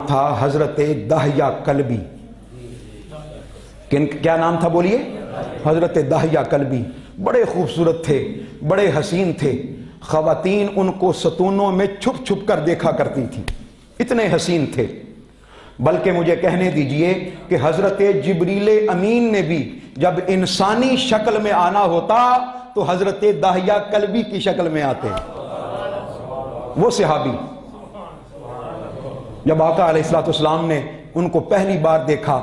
تھا حضرت دہیہ کلبی. کیا نام تھا بولیے؟ حضرت دہیہ کلبی. بڑے خوبصورت تھے، بڑے حسین تھے. خواتین ان کو ستونوں میں چھپ چھپ کر دیکھا کرتی تھی، اتنے حسین تھے. بلکہ مجھے کہنے دیجئے کہ حضرت جبریل امین نے بھی جب انسانی شکل میں آنا ہوتا تو حضرت دہیہ کلبی کی شکل میں آتے. وہ صحابی جب آقا علیہ السلام نے ان کو پہلی بار دیکھا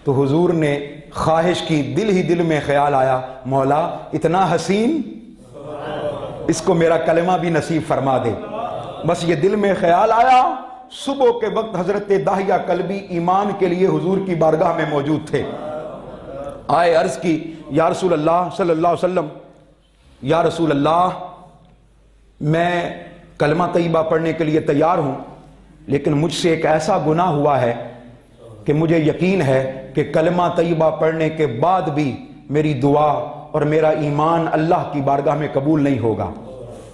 تو حضور نے خواہش کی، دل ہی دل میں خیال آیا، مولا اتنا حسین، اس کو میرا کلمہ بھی نصیب فرما دے. بس یہ دل میں خیال آیا. صبح کے وقت حضرت دہیہ کلبی ایمان کے لیے حضور کی بارگاہ میں موجود تھے. آئے، عرض کی، یا رسول اللہ صلی اللہ علیہ وسلم، یا رسول اللہ میں کلمہ طیبہ پڑھنے کے لیے تیار ہوں، لیکن مجھ سے ایک ایسا گناہ ہوا ہے کہ مجھے یقین ہے کہ کلمہ طیبہ پڑھنے کے بعد بھی میری دعا اور میرا ایمان اللہ کی بارگاہ میں قبول نہیں ہوگا،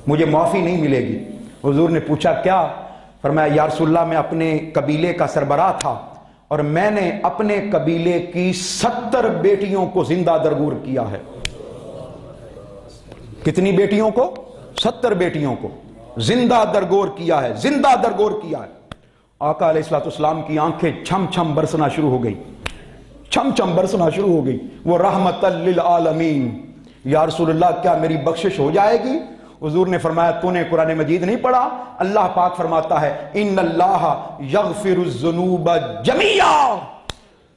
مجھے معافی نہیں ملے گی. حضور نے پوچھا کیا؟ فرمایا یا رسول اللہ میں اپنے قبیلے کا سربراہ تھا اور میں نے اپنے قبیلے کی 70 بیٹیوں کو زندہ درگور کیا ہے. کتنی بیٹیوں کو؟ 70 بیٹیوں کو زندہ درگور کیا ہے، زندہ درگور کیا ہے. آقا علیہ السلام کی آنکھیں چھم چھم برسنا شروع ہو گئی، چھم چھم برسنا شروع ہو گئی. وہ رحمت للعالمین، یا رسول اللہ کیا میری بخشش ہو جائے گی؟ حضور نے فرمایا تو نے قرآن مجید نہیں پڑھا؟ اللہ پاک فرماتا ہے ان اللہ یغفر الذنوب جمیعا.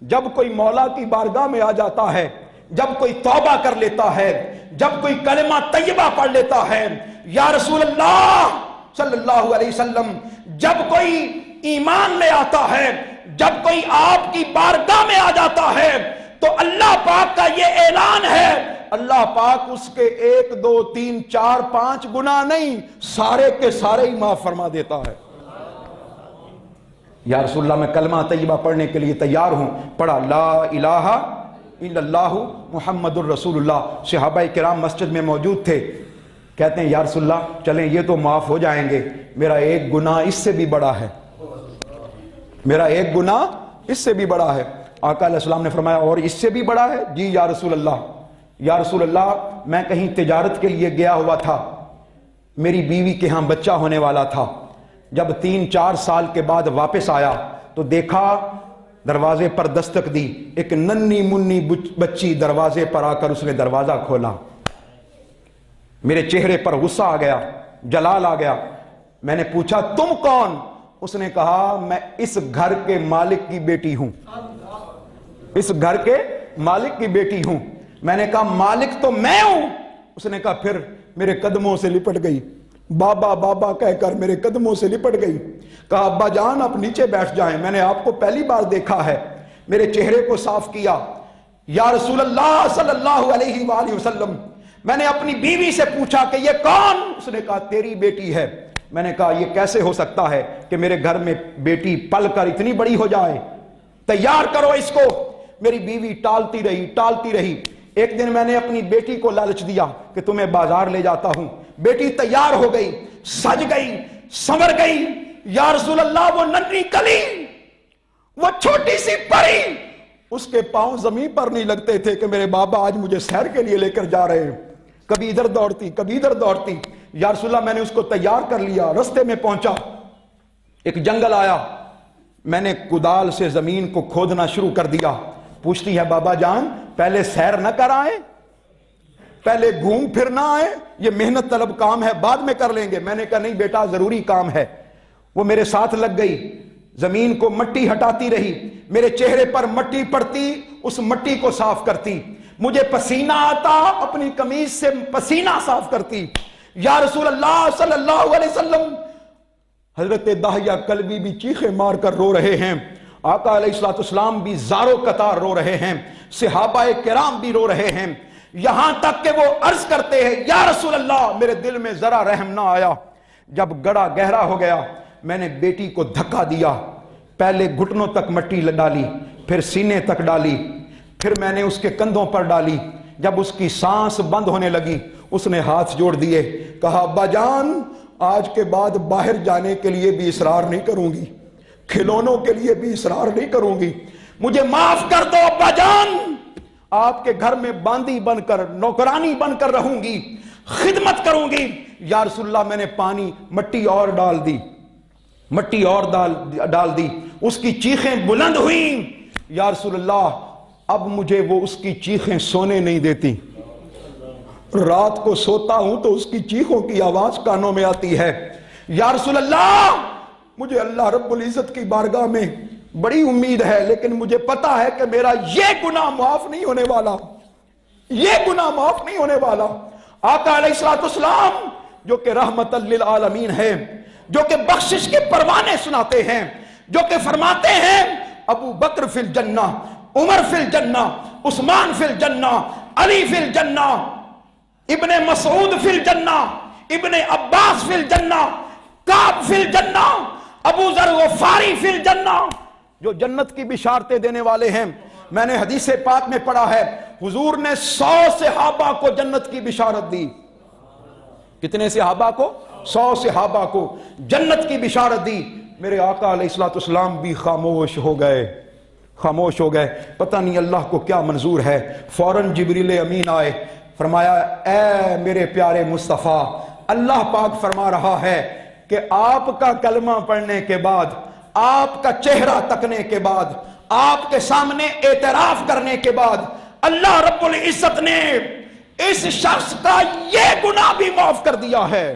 جب کوئی مولا کی بارگاہ میں آ جاتا ہے، جب کوئی توبہ کر لیتا ہے، جب کوئی کلمہ طیبہ پڑھ لیتا ہے، یا رسول اللہ صلی اللہ علیہ وسلم جب کوئی ایمان میں آتا ہے، جب کوئی آپ کی بارگاہ میں آ جاتا ہے تو اللہ پاک کا یہ اعلان ہے، اللہ پاک اس کے 1 2 3 4 5 گناہ نہیں، سارے کے سارے ہی معاف فرما دیتا ہے. یا رسول اللہ میں کلمہ طیبہ پڑھنے کے لیے تیار ہوں. پڑھا لا الہ الا اللہ محمد الرسول اللہ. صحابہ کرام مسجد میں موجود تھے. کہتے ہیں یا رسول اللہ چلیں یہ تو معاف ہو جائیں گے، میرا ایک گناہ اس سے بھی بڑا ہے، میرا ایک گناہ اس سے بھی بڑا ہے. آقا علیہ السلام نے فرمایا اور اس سے بھی بڑا ہے؟ جی یا رسول اللہ. یا رسول اللہ میں کہیں تجارت کے لیے گیا ہوا تھا، میری بیوی کے ہاں بچہ ہونے والا تھا. جب 3-4 سال کے بعد واپس آیا تو دیکھا دروازے پر دستک دی، ایک ننھی منی بچی دروازے پر آ کر اس نے دروازہ کھولا. میرے چہرے پر غصہ آ گیا، جلال آ گیا. میں نے پوچھا تم کون؟ اس نے کہا میں اس گھر کے مالک کی بیٹی ہوں، اس گھر کے مالک کی بیٹی ہوں. میں نے کہا مالک تو میں ہوں. اس نے کہا پھر میرے قدموں سے لپٹ گئی، بابا بابا کہہ کر میرے قدموں سے لپٹ گئی. کہا ابا جان آپ نیچے بیٹھ جائیں، میں نے آپ کو پہلی بار دیکھا ہے. میرے چہرے کو صاف کیا. یا رسول اللہ صلی اللہ علیہ وآلہ وسلم میں نے اپنی بیوی سے پوچھا کہ یہ کون؟ اس نے کہا تیری بیٹی ہے. میں نے کہا یہ کیسے ہو سکتا ہے کہ میرے گھر میں بیٹی پل کر اتنی بڑی ہو جائے، تیار کرو اس کو. میری بیوی ٹالتی رہی. ایک دن میں نے اپنی بیٹی کو لالچ دیا کہ تمہیں بازار لے جاتا ہوں. بیٹی تیار ہو گئی، سج گئی، سنور گئی. یا رسول اللہ وہ ننھی کلی، وہ چھوٹی سی پری، اس کے پاؤں زمین پر نہیں لگتے تھے کہ میرے بابا آج مجھے سیر کے لیے لے کر جا رہے ہیں. کبھی ادھر دوڑتی، کبھی ادھر دوڑتی. یا رسول اللہ میں نے اس کو تیار کر لیا. رستے میں پہنچا، ایک جنگل آیا، میں نے کدال سے زمین کو کھودنا شروع کر دیا. پوچھتی ہے بابا جان پہلے سیر نہ کر آئے، پہلے گھوم پھر نہ آئے، یہ محنت طلب کام ہے بعد میں کر لیں گے. میں نے کہا نہیں بیٹا ضروری کام ہے. وہ میرے ساتھ لگ گئی، زمین کو مٹی ہٹاتی رہی، میرے چہرے پر مٹی پڑتی، اس مٹی کو صاف کرتی. مجھے پسینہ آتا، اپنی قمیض سے پسینہ صاف کرتی. یا رسول اللہ صلی اللہ علیہ وسلم حضرت دہیہ کلبی بھی چیخیں مار کر رو رہے ہیں، آقا علیہ السلام بھی زارو قطار رو رہے ہیں، صحابہ کرام بھی رو رہے ہیں. یہاں تک کہ وہ عرض کرتے ہیں یا رسول اللہ میرے دل میں ذرا رحم نہ آیا. جب گڑا گہرا ہو گیا میں نے بیٹی کو دھکا دیا، پہلے گھٹنوں تک مٹی ڈالی، پھر سینے تک ڈالی، پھر میں نے اس کے کندھوں پر ڈالی. جب اس کی سانس بند ہونے لگی اس نے ہاتھ جوڑ دیے، کہا ابا جان آج کے بعد باہر جانے کے لیے بھی اصرار نہیں کروں گی، کھلونوں کے لیے بھی اصرار نہیں کروں گی، مجھے معاف کر دو ابا جان، آپ کے گھر میں باندی بن کر نوکرانی بن کر رہوں گی، خدمت کروں گی۔ یا رسول اللہ میں نے پانی مٹی اور ڈال دی، مٹی اور ڈال دی، اس کی چیخیں بلند ہوئیں۔ یا رسول اللہ اب مجھے وہ اس کی چیخیں سونے نہیں دیتی، رات کو سوتا ہوں تو اس کی چیخوں کی آواز کانوں میں آتی ہے۔ یا رسول اللہ مجھے اللہ رب العزت کی بارگاہ میں بڑی امید ہے، لیکن مجھے پتا ہے کہ میرا یہ گناہ معاف نہیں ہونے والا، یہ گناہ معاف نہیں ہونے والا۔ آقا علیہ السلام جو کہ رحمت للعالمین ہے، جو کہ بخشش کے پروانے سناتے ہیں، جو کہ فرماتے ہیں ابو بکر فی الجنہ، عمر فی الجنہ، عثمان فی الجنہ، علی فی الجنہ، ابن مسعود فی الجنہ، ابن عباس فی الجنہ، کعب فی الجنہ، ابو ذر غفاری فی الجنہ، جو جنت کی بشارتیں دینے والے ہیں۔ میں نے حدیث پاک میں پڑھا ہے حضور نے 100 صحابہ کو جنت کی بشارت دی۔ کتنے صحابہ کو؟ 100 صحابہ کو جنت کی بشارت دی۔ میرے آقا علیہ السلام بھی خاموش ہو گئے، خاموش ہو گئے، پتہ نہیں اللہ کو کیا منظور ہے۔ فوراً جبریل امین آئے، فرمایا اے میرے پیارے مصطفیٰ، اللہ پاک فرما رہا ہے کہ آپ کا کلمہ پڑھنے کے بعد، آپ کا چہرہ تکنے کے بعد، آپ کے سامنے اعتراف کرنے کے بعد اللہ رب العزت نے اس شخص کا یہ گناہ بھی معاف کر دیا ہے۔